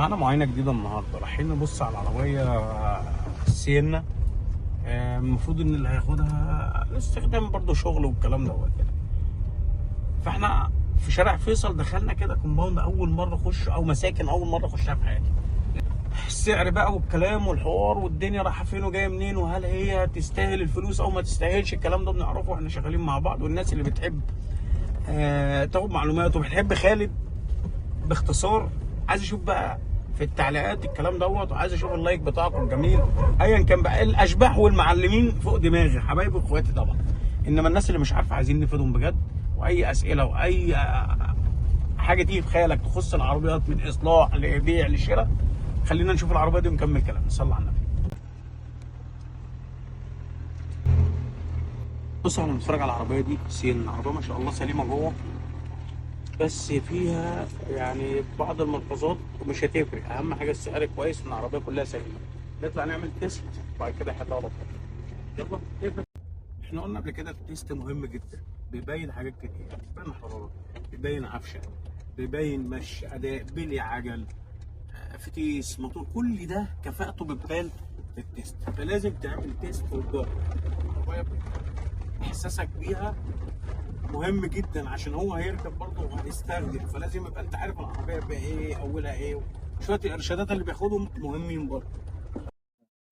معانا معاينه جديده النهارده، رايحين نبص على العربيه السينا. المفروض ان اللي هياخدها استخدام برضو شغل والكلام دوت. فاحنا في شارع فيصل دخلنا كده كومباوند اول مره اخش، او مساكن اول مره اخشها في حياتي. السعر بقى والكلام والحوار والدنيا رايحه فين وجايه منين، وهل هي تستاهل الفلوس او ما تستاهلش، الكلام ده بنعرفه واحنا شغالين مع بعض. والناس اللي بتحب تاخد معلومات وبتحب خالد باختصار، عايز اشوف بقى في التعليقات الكلام دوت، وعايز اشوف اللايك بتاعكم جميل ايا كان بقى. الاشباح والمعلمين فوق دماغي، حبايبي واخواتي طبعا، انما الناس اللي مش عارفه عايزين نفيدهم بجد. واي اسئله واي حاجه تيجي في خيالك تخص العربيات من اصلاح لبيع لشراء، خلينا نشوف العربيه دي ونكمل كلام. صلى على النبي. بص احنا بنتفرج على العربيه دي سين، عربيه ما شاء الله سليمه جوه، بس فيها يعني بعض الملحوظات ومش هتفرق. اهم حاجه السعر كويس ان العربيه كلها سليمه. نطلع نعمل تيست وبعد كده نحلها على طول. يلا. احنا قلنا قبل كده التيست مهم جدا، بيبين حاجات كتير، بيبين حراره، بيبين عفشه، بيبين مشي، اداء، بلي عجل، فتيس، موتور، كل ده كفاءته بتبان في التيست. فلازم تعمل تيست وتجرب. احساسك بيها مهم جدا، عشان هو هيركب برضه وهيستخدم، فلازم يبقى انت عارف العربيه بايه، اولها ايه، شويه الارشادات اللي بياخدهم مهمين برضه.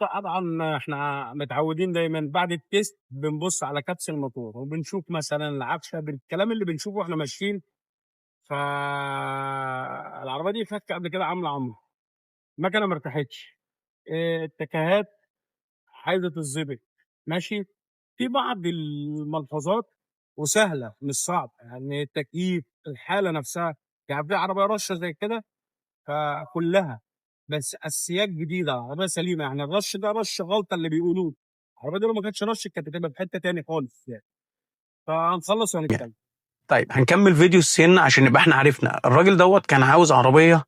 طبعا احنا متعودين دايما بعد التيست بنبص على كبس الموتور وبنشوف مثلا العفشه، بالكلام اللي بنشوفه واحنا ماشيين. فالعربيه دي فك قبل كده عامله عمرو، المكنه ما ارتاحتش، التكهات عايزه تتظبط، ماشي. في بعض الملحوظات وسهله مش صعب، يعني التكييف، الحاله نفسها، يعني في عربيه رشه زي كده فكلها، بس اساسيات جديده، عربيه سليمه. يعني الرش ده رش غلطه اللي بيقولوه، العربيه دي لو ما كانتش رش كانت هتبقى في حته تاني خالص يعني. فهنخلص ونتكلم. طيب هنكمل فيديو السن عشان نبقى احنا عرفنا الراجل دوت كان عاوز عربيه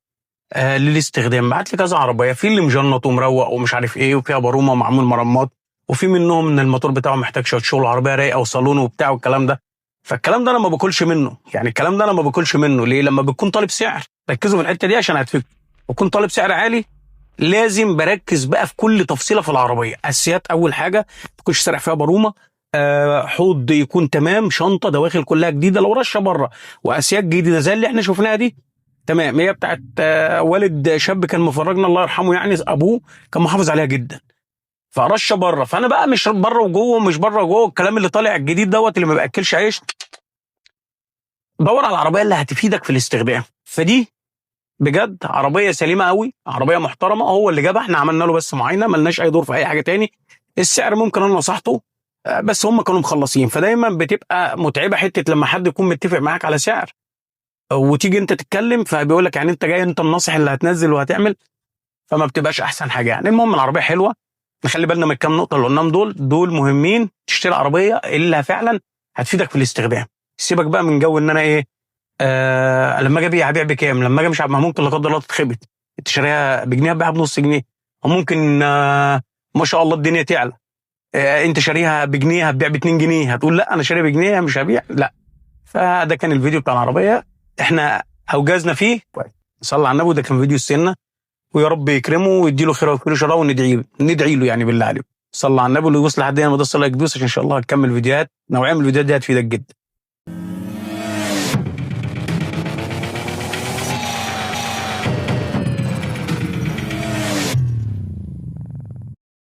للاستخدام. بعت لي كذا عربيه، في اللي مجنط ومروق ومش عارف ايه وفيها بارومه ومعمول مرمات، وفي منهم ان الموتور بتاعه محتاج شويه شغل، عربيه رايقه وصالون وبتاع والكلام ده. فالكلام ده انا ما باكلش منه، يعني الكلام ده انا ما باكلش منه. ليه؟ لما بتكون طالب سعر، ركزوا في الحته دي عشان هتفيدكم. بكون طالب سعر عالي لازم بركز بقى في كل تفصيله في العربيه. اساسيات اول حاجه، ما تكونش سارح فيها بارومه، حوض يكون تمام، شنطه دواخل كلها جديده، لو رشه بره واساسيات جديده زي اللي احنا شفناها دي تمام. هي بتاعت والد شاب كان مفرجنا الله يرحمه، يعني ابوه كان محافظ عليها جدا، فرشه بره. فانا بقى مش بره وجوه، مش بره وجوه، الكلام اللي طالع الجديد دوت اللي ما بياكلش عيش. دور على العربيه اللي هتفيدك في الاستخدام. فدي بجد عربيه سليمه قوي، عربيه محترمه. هو اللي جابها، احنا عملنا له بس معاينه، ملناش اي دور في اي حاجه تاني. السعر ممكن انا نصحته بس هم كانوا مخلصين. فدايما بتبقى متعبه حته لما حد يكون متفق معاك على سعر وتيجي انت تتكلم، فبيقول لك يعني انت جاي انت الناصح اللي هتنزل وهتعمل، فما بتبقاش احسن حاجه يعني. المهم العربيه حلوه، نخلي بالنا من الكام نقطه اللي قلناهم دول مهمين. تشتري عربيه اللي فعلا هتفيدك في الاستخدام. سيبك بقى من جو ان انا ايه، لما اجي ابيع هبيع بكام، لما اجي مش عارف، ما ممكن لا قدر الله تتخبط، انت شاريها بجنيه هتبيعها بنص جنيه، وممكن ما شاء الله الدنيا تعلى، انت شاريها بجنيه هتبيع ب 2 جنيه، هتقول لا انا شاريها بجنيه مش هبيع، لا. فده كان الفيديو بتاع العربيه، احنا اوجزنا فيه. صلى على النبي. ده كان فيديو السنه، ويا رب يكرمه ويديله خير ويكفيه شره، وندعي له يعني بالله عليه. صلى على النبي. واللي يوصل لحد هنا ما ده صلاه يدوس، عشان ان شاء الله هتكمل فيديوهات نوعيه من الفيديوهات دي هتفيدك جدا.